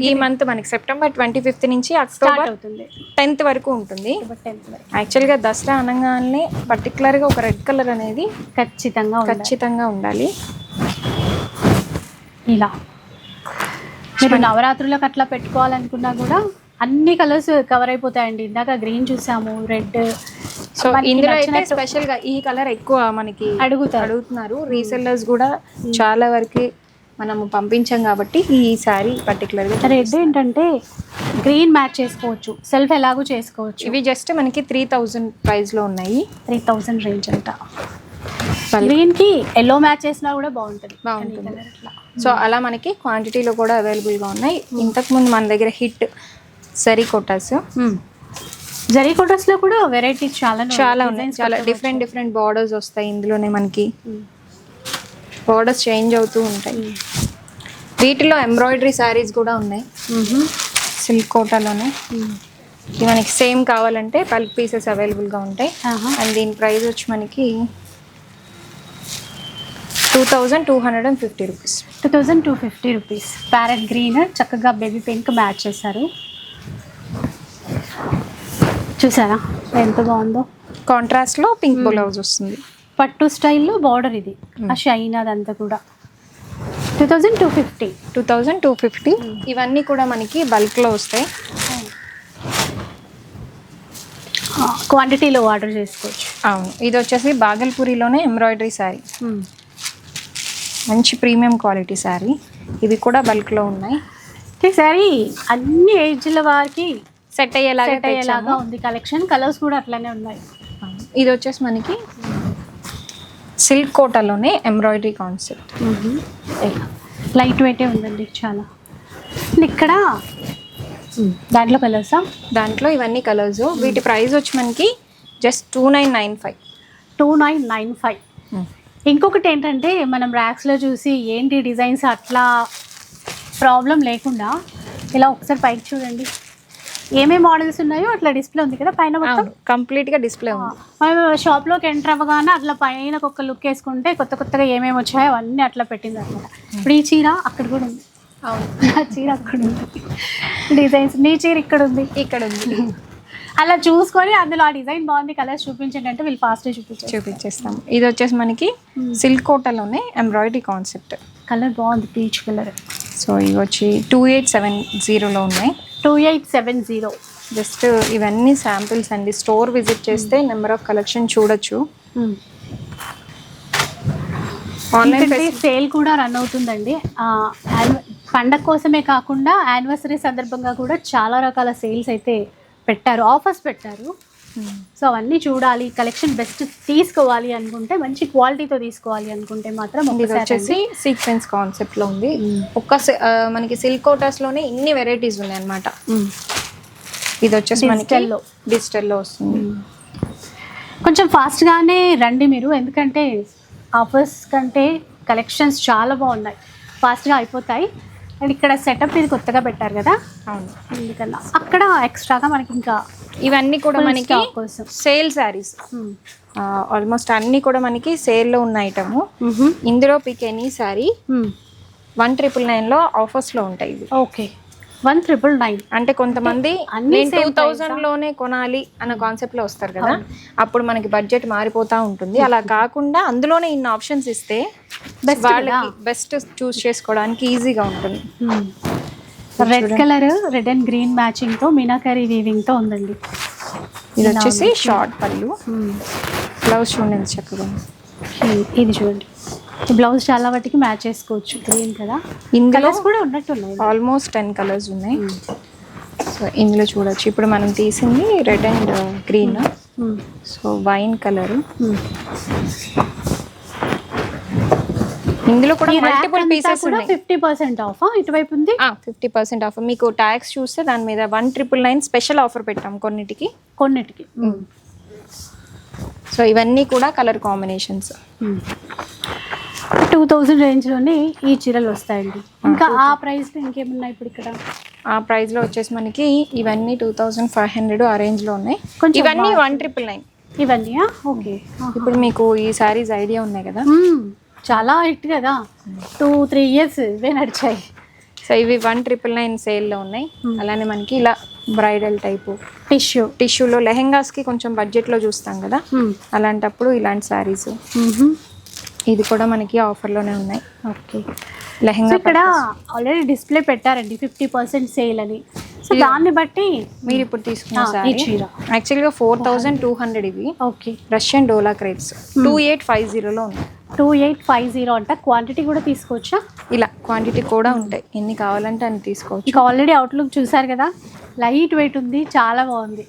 ఈ మంత్ మనకి సెప్టెంబర్ 25th నుంచి అక్టోబర్ అవుతుంది 10th వరకు ఉంటుంది. యాక్చువల్గా దసరా అనగానే పర్టికులర్గా ఒక రెడ్ కలర్ అనేది ఖచ్చితంగా ఉండాలి. ఇలా మీరు నవరాత్రులకు అట్లా పెట్టుకోవాలనుకున్నా కూడా అన్ని కలర్స్ కవర్ అయిపోతాయండి. ఇందాక గ్రీన్ చూసాము, రెడ్. సో ఇందులో అయితే స్పెషల్గా ఈ కలర్ ఎక్కువ మనకి అడుగుతున్నారు. రీసెల్లర్స్ కూడా చాలా వరకు మనము పంపించాం కాబట్టి ఈ శారీ పర్టికులర్గా. రెడ్ ఏంటంటే గ్రీన్ మ్యాచ్ చేసుకోవచ్చు, సెల్ఫ్ ఎలాగో చేసుకోవచ్చు. ఇవి జస్ట్ మనకి 3000 ప్రైస్లో ఉన్నాయి. 3000 రేంజ్ అంట. గ్రీన్కి ఎల్లో మ్యాచ్ చేసినా కూడా బాగుంటుంది. సో అలా మనకి క్వాంటిటీలో కూడా అవైలబుల్గా ఉన్నాయి. ఇంతకుముందు మన దగ్గర హిట్ జరీ కోటాస్లో కూడా వెరైటీస్ చాలా ఉన్నాయి. చాలా డిఫరెంట్ బార్డర్స్ వస్తాయి. ఇందులోనే మనకి బార్డర్స్ చేంజ్ అవుతూ ఉంటాయి. వీటిలో ఎంబ్రాయిడరీ శారీస్ కూడా ఉన్నాయి సిల్క్ కోటాలోనే. ఇది మనకి సేమ్ కావాలంటే బల్క్ పీసెస్ అవైలబుల్గా ఉంటాయి. అండ్ దీని ప్రైస్ వచ్చి మనకి 2250 రూపీస్. 2250 రూపీస్. ప్యారెట్ గ్రీన్ చక్కగా బేబీ పింక్ మ్యాచ్ చేశారు. చూసారా ఎంత బాగుందో. కాంట్రాస్ట్లో పింక్ బ్లౌజ్ వస్తుంది. పట్టు స్టైల్లో బార్డర్. ఇది ఆ షైన్ అదంతా కూడా 2250. ఇవన్నీ కూడా మనకి బల్క్లో వస్తాయి. క్వాంటిటీలో ఆర్డర్ చేసుకోవచ్చు. అవును. ఇది వచ్చేసి బాగల్పూరిలోనే ఎంబ్రాయిడరీ శారీ. మంచి ప్రీమియం క్వాలిటీ శారీ. ఇవి కూడా బల్క్లో ఉన్నాయి. ఈ శారీ అన్ని ఏజ్ల వారికి సెట్ అయ్యేలాగా ఉంది కలెక్షన్. కలర్స్ కూడా అట్లానే ఉన్నాయి. ఇది వచ్చేసి మనకి సిల్క్ కోటాలోనే ఎంబ్రాయిడరీ కాన్సెప్ట్. లైట్ వెయిటే ఉందండి చాలా. ఇక్కడ దాంట్లో కలర్సా? దాంట్లో ఇవన్నీ కలర్స్. వీటి ప్రైస్ వచ్చి మనకి జస్ట్ 2995. ఇంకొకటి ఏంటంటే మనం ర్యాక్స్లో చూసి ఏంటి డిజైన్స్ అట్లా ప్రాబ్లం లేకుండా ఇలా ఒకసారి పైకి చూడండి. ఏమేమి మోడల్స్ ఉన్నాయో అట్లా డిస్ప్లే ఉంది కదా పైన. మొత్తం కంప్లీట్గా డిస్ప్లే ఉంది. మనం షాప్లోకి ఎంటర్ అవ్వగానే అట్లా పైన ఒక లుక్ వేసుకుంటే కొత్తగా ఏమేమి వచ్చాయో అవన్నీ అట్లా పెట్టింది అనమాట. ఇప్పుడు ఈ చీర అక్కడ కూడా ఉంది. నా చీర అక్కడ ఉంది. డిజైన్స్ నీ చీర ఇక్కడ ఉంది. అలా చూసుకొని అందులో ఆ డిజైన్ బాగుంది, కలర్స్ చూపించండి అంటే వీళ్ళు ఫాస్ట్గా చూపించేస్తాం. ఇది వచ్చేసి మనకి సిల్క్ కోటాలోనే ఎంబ్రాయిడరీ కాన్సెప్ట్. కలర్ బాగుంది, పీచ్ కలర్. సో ఇవి వచ్చి 2870లో ఉన్నాయి. 2870 జస్ట్ ఇవన్నీ శాంపిల్స్ అండి. స్టోర్ విజిట్ చేస్తే నెంబర్ ఆఫ్ కలెక్షన్ చూడొచ్చు. ఆన్లైన్ సేల్ కూడా రన్ అవుతుందండి. పండగ కోసమే కాకుండా యానివర్సరీ సందర్భంగా కూడా చాలా రకాల సేల్స్ అయితే పెట్టారు, ఆఫర్స్ పెట్టారు. సో అవన్నీ చూడాలి, కలెక్షన్ బెస్ట్ తీసుకోవాలి అనుకుంటే, మంచి క్వాలిటీతో తీసుకోవాలి అనుకుంటే మాత్రం ఇది వచ్చేసి సీక్వెన్స్ కాన్సెప్ట్లో ఉంది. మనకి సిల్క్ కోటాస్లోనే ఇన్ని వెరైటీస్ ఉన్నాయి అన్నమాట. ఇది వచ్చేసి మనకి డిజిటల్లో వస్తుంది. కొంచెం ఫాస్ట్గానే రండి మీరు, ఎందుకంటే ఆఫర్స్ కంటే కలెక్షన్స్ చాలా బాగున్నాయి, ఫాస్ట్గా అయిపోతాయి. అండ్ ఇక్కడ సెటప్ ఇది కొత్తగా పెట్టారు కదా, అవును, ఎందుకన్నా అక్కడ ఎక్స్ట్రాగా మనకి ఇంకా ఇవన్నీ కూడా మనకి సేల్ శారీస్. ఆల్మోస్ట్ అన్నీ కూడా మనకి సేల్లో ఉన్న ఐటము. ఇందులో పిక్ ఎనీ శారీ 1,999లో ఆఫర్స్లో ఉంటాయి ఇవి. ఓకే, 1,999 అంటే కొంతమంది నేను 2000లోనే కొనాలి అన్న కాన్సెప్ట్లో వస్తారు కదా, అప్పుడు మనకి బడ్జెట్ మారిపోతూ ఉంటుంది. అలా కాకుండా అందులోనే ఇన్ని ఆప్షన్స్ ఇస్తే వాళ్ళకి బెస్ట్ చూస్ చేసుకోవడానికి ఈజీగా ఉంటుంది. Red colour, red and green matching తో మీనాకరీ వీవింగ్ తో ఉందండి. ఇది వచ్చేసి షార్ట్ పళ్ళు. బ్లౌజ్ చూడండి చక్కగా. ఇది చూడండి, ఈ బ్లౌజ్ చాలా వాటికి మ్యాచ్ చేసుకోవచ్చు. గ్రీన్ కదా, ఇందులో కూడా ఉన్నట్టున్నాయి, ఆల్మోస్ట్ 10 కలర్స్ ఉన్నాయి. సో ఇందులో చూడొచ్చు. ఇప్పుడు మనం తీసింది red and green, so wine colour. ఇందులో కూడా మల్టిపుల్ పీసెస్ ఉన్నాయి. 50% ఆఫ్ ఇటువైపు ఉంది. 50% ఆఫ్. మీకు ట్యాక్స్ చూస్తే దాని మీద 1,999 స్పెషల్ ఆఫర్ పెట్టాం కొన్నిటికి. సో ఇవన్నీ కూడా కలర్ కాంబినేషన్స్. 2000 రేంజ్లోనే ఈ చీరలు వస్తాయండి. ఇంకా ఆ ప్రైస్లో ఇంకేమున్నాయి ఇప్పుడు ఇక్కడ? ఆ ప్రైస్లో వచ్చేసి మనకి ఇవన్నీ 2500 ఆ రేంజ్లో ఉన్నాయి. ఇవన్నీ 1,999. ఇవన్నీ ఓకే. ఇప్పుడు మీకు ఈ శారీస్ ఐడియా ఉన్నాయి కదా, చాలా హిట్ కదా, 2-3 ఇయర్స్ ఇవే నడిచాయి. సో ఇవి 1,999 సేల్లో ఉన్నాయి. అలానే మనకి ఇలా బ్రైడల్ టైపు టిష్యూలో లెహెంగాస్కి కొంచెం బడ్జెట్లో చూస్తాం కదా, అలాంటప్పుడు ఇలాంటి శారీస్. ఇది కూడా మనకి ఆఫర్లోనే ఉన్నాయి. ఓకే, లెహెంగా ఇక్కడ ఆల్రెడీ డిస్ప్లే పెట్టారండి 50% సేల్ అని. సో దాన్ని బట్టి మీరు ఇప్పుడు తీసుకున్న సారీ యాక్చువల్గా 4,200 ఇవి. ఓకే, రష్యన్ డోలా క్రేప్స్ 2850లో ఉంది. 2850 అంట. క్వాంటిటీ కూడా తీసుకోవచ్చా? ఇలా క్వాంటిటీ కూడా ఉంటాయి, ఎన్ని కావాలంటే అన్ని తీసుకోవచ్చు. ఇంకా ఆల్రెడీ అవుట్లుక్ చూసారు కదా, లైట్ వెయిట్ ఉంది, చాలా బాగుంది.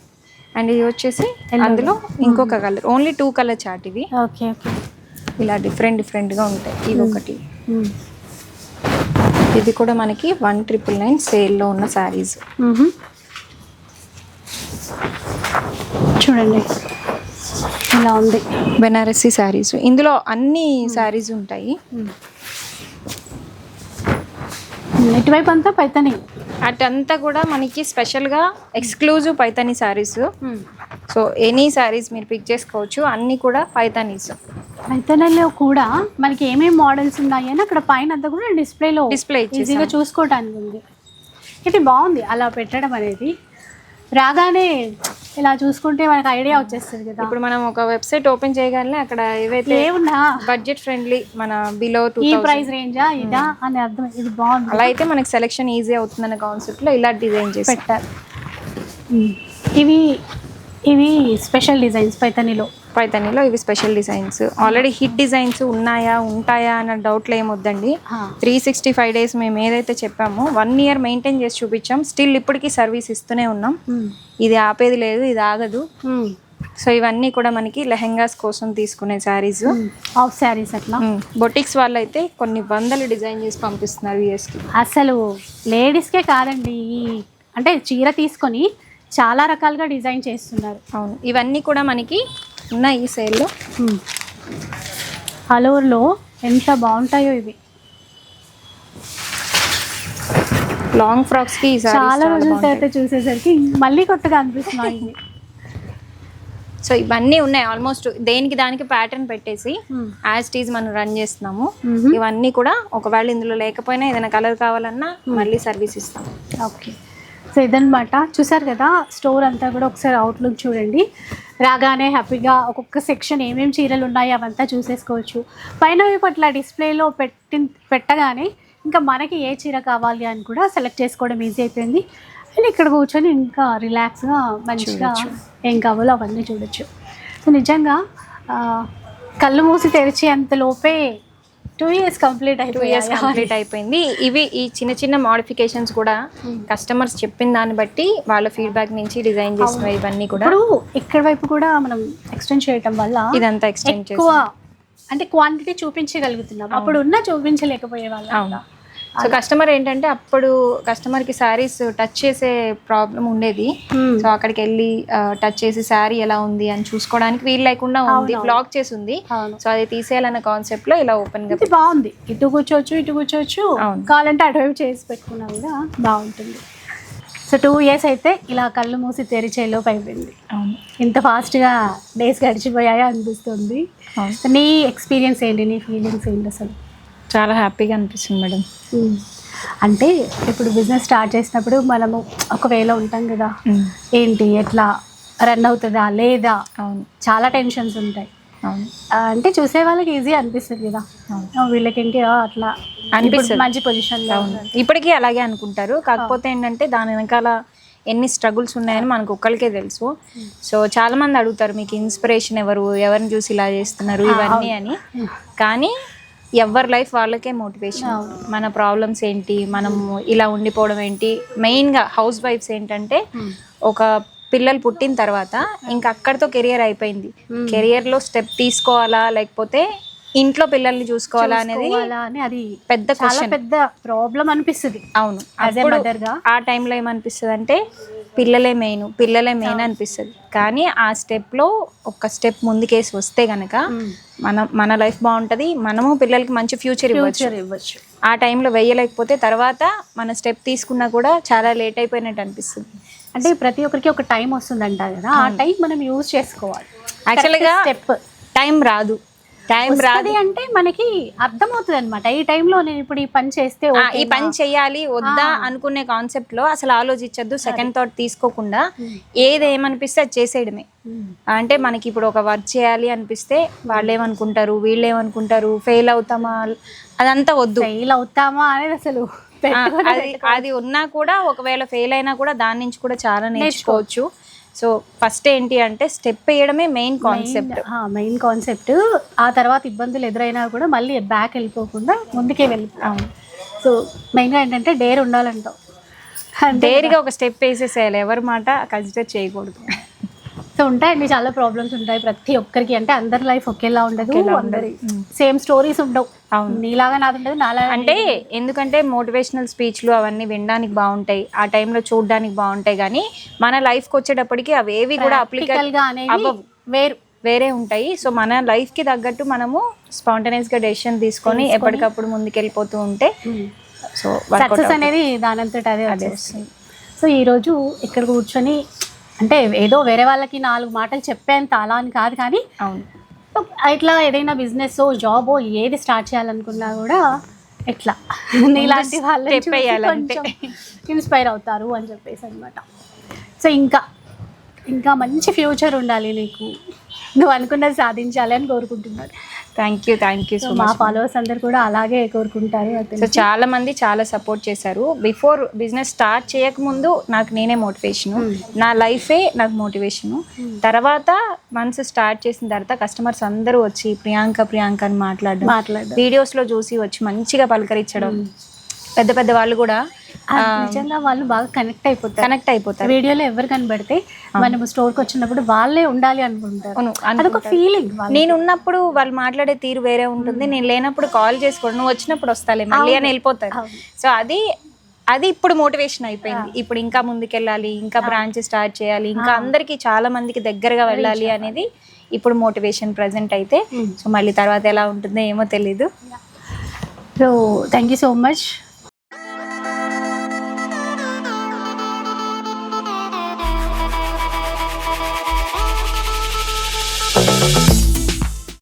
అండ్ ఇది వచ్చేసి అందులో ఇంకొక కలర్, ఓన్లీ 2 కలర్ చార్ట్ ఇవి. ఓకే ఓకే, ఇలా డిఫరెంట్గా ఉంటాయి. ఇది ఒకటి, ఇది కూడా మనకి 1,999 సేల్లో ఉన్న శారీస్. చూడండి ఇలా ఉంది, బెనారసీ శారీస్. ఇందులో అన్ని శారీస్ ఉంటాయి. ఇటువైపు అంతా పైతాని, అటంతా కూడా మనకి స్పెషల్గా exclusive Paithani saris. So any saris మీరు పిక్ చేసుకోవచ్చు, అన్నీ కూడా పైతానీస్. పైతానీలో కూడా మనకి ఏమేమి మోడల్స్ ఉన్నాయి అని అక్కడ పైన అంతా కూడా డిస్ప్లే ఈజీగా చూసుకోవడానికి ఉంది. ఇది బాగుంది అలా పెట్టడం అనేది. రాగానే ఇలా చూసుకుంటే మనకు ఐడియా వచ్చేస్తుంది కదా. ఇప్పుడు మనం ఒక వెబ్సైట్ ఓపెన్ చేయగానే అక్కడ ఏవైతే ఏమున్నా బడ్జెట్ ఫ్రెండ్లీ, మన బిలో 2000 ఈ ప్రైస్ రేంజా ఇదా అని అర్థం. ఇది బాగుంది, అలా అయితే మనకి సెలెక్షన్ ఈజీ అవుతుందన్న కాన్సెప్ట్లో ఇలా డిజైన్ చేసి పెట్టారు. ఇవి స్పెషల్ డిజైన్స్ పైతానీలో ఇవి special designs. Already hit designs ఉంటాయా అన్న డౌట్లు ఏమొద్దండి. 365 డేస్ మేము ఏదైతే చెప్పామో 1 ఇయర్ మెయింటైన్ చేసి చూపించాం. స్టిల్ ఇప్పటికీ సర్వీస్ ఇస్తూనే ఉన్నాం. ఇది ఆపేది లేదు, ఇది ఆగదు. సో ఇవన్నీ కూడా మనకి లెహెంగాస్ కోసం తీసుకునే శారీస్, ఆఫ్ శారీస్. అట్లా బొటిక్స్ వాళ్ళు అయితే కొన్ని వందలు డిజైన్ చేసి పంపిస్తున్నారు యూఎస్కి. అసలు లేడీస్కే కాదండి, అంటే చీర తీసుకొని చాలా రకాలుగా డిజైన్ చేస్తున్నారు. అవును, ఇవన్నీ కూడా మనకి ఉన్నాయి ఈ సేల్లో. ఆల్ ఓవర్లో ఎంత బాగుంటాయో ఇవి. లాంగ్ ఫ్రాక్స్కి చాలా రోజుల తర్వాత చూసేసరికి మళ్ళీ కొత్తగా అనిపిస్తున్నాయి. సో ఇవన్నీ ఉన్నాయి ఆల్మోస్ట్, దేనికి దానికి ప్యాటర్న్ పెట్టేసి యాజ్ టీజ్ మనం రన్ చేస్తున్నాము. ఇవన్నీ కూడా ఒకవేళ ఇందులో లేకపోయినా ఏదైనా కలర్ కావాలన్నా మళ్ళీ సర్వీస్ ఇస్తాం. ఓకే, సో ఇదనమాట. చూసారు కదా స్టోర్ అంతా కూడా. ఒకసారి అవుట్లుక్ చూడండి. రాగానే హ్యాపీగా ఒక్కొక్క సెక్షన్ ఏమేమి చీరలు ఉన్నాయి అవంతా చూసేసుకోవచ్చు. పైన అట్లా డిస్ప్లేలో పెట్టగానే ఇంకా మనకి ఏ చీర కావాలి అని కూడా సెలెక్ట్ చేసుకోవడం ఈజీ అయిపోయింది. అండ్ ఇక్కడ కూర్చొని ఇంకా రిలాక్స్గా మంచిగా ఏం కావాలో అవన్నీ చూడొచ్చు. సో నిజంగా కళ్ళు మూసి తెరిచి అంత లోపే 2 years కంప్లీట్ అయిపోయింది. ఇవి ఈ చిన్న చిన్న మోడిఫికేషన్స్ కూడా కస్టమర్స్ చెప్పిన దాన్ని బట్టి వాళ్ళ ఫీడ్బ్యాక్ నుంచి డిజైన్ చేసినవి ఇవన్నీ కూడా. ఇప్పుడు ఇక్కడ వైపు కూడా మనం ఎక్స్టెండ్ చేయటం వల్ల ఇదంతా ఎక్స్టెండ్ ఎక్కువ అంటే క్వాంటిటీ చూపించగలుగుతున్నాం, అప్పుడు ఉన్న చూపించలేకపోయే వాళ్ళు. సో కస్టమర్ ఏంటంటే అప్పుడు కస్టమర్కి శారీస్ టచ్ చేసే ప్రాబ్లం ఉండేది. సో అక్కడికి వెళ్ళి టచ్ చేసి శారీ ఎలా ఉంది అని చూసుకోవడానికి వీలు లేకుండా ఉంది, బ్లాక్ చేసి ఉంది. సో అది తీసేయాలన్న కాన్సెప్ట్ లో ఇలా ఓపెన్ గా బాగుంది. ఇటు కూర్చోవచ్చు, కావాలంటే అటువైపు చేసి పెట్టుకున్నా కూడా బాగుంటుంది. సో 2 years అయితే ఇలా కళ్ళు మూసి తెరిచేలోపు అయిపోయింది. ఇంత ఫాస్ట్గా డేస్ గడిచిపోయాయా అనిపిస్తుంది. నీ ఎక్స్పీరియన్స్ ఏంటి, నీ ఫీలింగ్స్ ఏంటి? అసలు చాలా హ్యాపీగా అనిపిస్తుంది మేడం. అంటే ఇప్పుడు బిజినెస్ స్టార్ట్ చేసినప్పుడు మనము ఒకవేళ ఉంటాం కదా, ఏంటి ఎట్లా రన్ అవుతుందా లేదా, చాలా టెన్షన్స్ ఉంటాయి. అంటే చూసే వాళ్ళకి ఈజీ అనిపిస్తుంది కదా, వీళ్ళకి ఏంటి అట్లా అనిపిస్తుంది, మంచి పొజిషన్లో ఇప్పటికీ అలాగే అనుకుంటారు. కాకపోతే ఏంటంటే దాని వెనకాల ఎన్ని స్ట్రగుల్స్ ఉన్నాయని మనకు ఒక్కరికే తెలుసు. సో చాలా మంది అడుగుతారు మీకు ఇన్స్పిరేషన్ ఎవరిని చూసి ఇలా చేస్తున్నారు ఇవన్నీ అని. కానీ ఎవరి లైఫ్ వాళ్ళకే మోటివేషన్. మన ప్రాబ్లమ్స్ ఏంటి, మనం ఇలా ఉండిపోవడం ఏంటి. మెయిన్గా హౌస్ వైఫ్స్ ఏంటంటే ఒక పిల్లలు పుట్టిన తర్వాత ఇంకా అక్కడితో కెరియర్ అయిపోయింది. కెరియర్లో స్టెప్ తీసుకోవాలా లేకపోతే ఇంట్లో పిల్లల్ని చూసుకోవాలా అనేది అది పెద్ద పెద్ద ప్రాబ్లం అనిపిస్తుంది. అవును, ఆ టైంలో ఏమనిపిస్తుంది అంటే పిల్లలే మెయిన్ అనిపిస్తుంది. కానీ ఆ స్టెప్లో ఒక స్టెప్ ముందుకేసి వస్తే గనక మన లైఫ్ బాగుంటుంది, మనము పిల్లలకి మంచి ఫ్యూచర్ ఇవ్వచ్చు. ఆ టైంలో వేయలేకపోతే తర్వాత మన స్టెప్ తీసుకున్నా కూడా చాలా లేట్ అయిపోయినట్టు అనిపిస్తుంది. అంటే ప్రతి ఒక్కరికి ఒక టైం వస్తుంది అంటారు కదా, ఆ టైం మనం యూజ్ చేసుకోవాలి. యాక్చువల్గా టైం రాదు అంటే మనకి అర్థమవుతుంది అనమాట. ఈ టైంలో నేను ఇప్పుడు ఈ పని చేస్తే ఈ పని చెయ్యాలి వద్దా అనుకునే కాన్సెప్ట్ లో అసలు ఆలోచించద్దు, సెకండ్ థాట్ తీసుకోకుండా ఏది ఏమనిపిస్తే అది చేసేయడమే. అంటే మనకి ఇప్పుడు ఒక వర్క్ చేయాలి అనిపిస్తే వాళ్ళు ఏమనుకుంటారు, వీళ్ళు ఏమనుకుంటారు, ఫెయిల్ అవుతామా అదంతా వద్దు. ఫెయిల్ అవుతామా అనేది అసలు అది ఉన్నా కూడా ఒకవేళ ఫెయిల్ అయినా కూడా దాని నుంచి కూడా చాలా నేర్చుకోవచ్చు. సో ఫస్ట్ ఏంటి అంటే స్టెప్ వేయడమే మెయిన్ కాన్సెప్ట్. ఆ తర్వాత ఇబ్బందులు ఎదురైనా కూడా మళ్ళీ బ్యాక్ వెళ్ళిపోకుండా ముందుకే వెళ్ళిపోతాం. సో మెయిన్గా ఏంటంటే డేర్ ఉండాలంటావు. డేర్గా ఒక స్టెప్ వేసేసేయాలి, ఎవరి మాట కన్సిడర్ చేయకూడదు. సో ఉంటాయండి చాలా ప్రాబ్లమ్స్ ఉంటాయి ప్రతి ఒక్కరికి. అంటే అందరి లైఫ్ ఒకేలా ఉండదు, అందరి సేమ్ స్టోరీస్ ఉండవు. నీలాగా నాది ఉండదు, నాలాగా. అంటే ఎందుకంటే మోటివేషనల్ స్పీచ్లు అవన్నీ వినడానికి బాగుంటాయి, ఆ టైంలో చూడడానికి బాగుంటాయి. కానీ మన లైఫ్కి వచ్చేటప్పటికి అవేవి కూడా అప్లికబుల్గా వేరే ఉంటాయి. సో మన లైఫ్కి తగ్గట్టు మనము స్పాంటేనియస్గా డెసిషన్ తీసుకొని ఎప్పటికప్పుడు ముందుకెళ్ళిపోతూ ఉంటే సో సక్సెస్ అనేది దానంతట అదే వస్తుంది. సో ఈరోజు ఇక్కడ కూర్చొని అంటే ఏదో వేరే వాళ్ళకి 4 మాటలు చెప్పేంత అలా అని కాదు, కానీ ఇట్లా ఏదైనా బిజినెస్ జాబో ఏది స్టార్ట్ చేయాలనుకున్నా కూడా ఎట్లా నీలాంటి వాళ్ళు ఇన్స్పైర్ అవుతారు అని చెప్పేసి అనమాట. సో ఇంకా మంచి ఫ్యూచర్ ఉండాలి నీకు, నువ్వు అనుకున్నది సాధించాలి అని కోరుకుంటున్నాను. థ్యాంక్ యూ సో మా ఫాలోవర్స్ అందరు కూడా అలాగే కోరుకుంటారు. సో చాలా మంది చాలా సపోర్ట్ చేశారు. బిఫోర్ బిజినెస్ స్టార్ట్ చేయకముందు నాకు నేనే మోటివేషను, నా లైఫే నాకు మోటివేషను. తర్వాత వన్స్ స్టార్ట్ చేసిన తర్వాత కస్టమర్స్ అందరూ వచ్చి ప్రియాంక అని మాట్లాడడం, వీడియోస్లో చూసి వచ్చి మంచిగా పలకరించడం. పెద్ద వాళ్ళు కూడా నిజంగా వాళ్ళు బాగా కనెక్ట్ అయిపోతారు. వీడియోలో ఎవరు కనబడితే మనం స్టోర్కి వచ్చినప్పుడు వాళ్ళే ఉండాలి అనుకుంటారు. అదొక ఫీలింగ్. నేను ఉన్నప్పుడు వాళ్ళు మాట్లాడే తీరు వేరే ఉంటుంది, నేను లేనప్పుడు కాల్ చేసుకోవడం, నువ్వు వచ్చినప్పుడు వస్తాలే మళ్ళీ అని వెళ్ళిపోతారు. సో అది ఇప్పుడు మోటివేషన్ అయిపోయింది. ఇప్పుడు ఇంకా ముందుకెళ్ళాలి, ఇంకా బ్రాంచ్ స్టార్ట్ చేయాలి, ఇంకా అందరికి చాలా మందికి దగ్గరగా వెళ్ళాలి అనేది ఇప్పుడు మోటివేషన్ ప్రజెంట్ అయితే. సో మళ్ళీ తర్వాత ఎలా ఉంటుందో ఏమో తెలీదు. So thank you so much.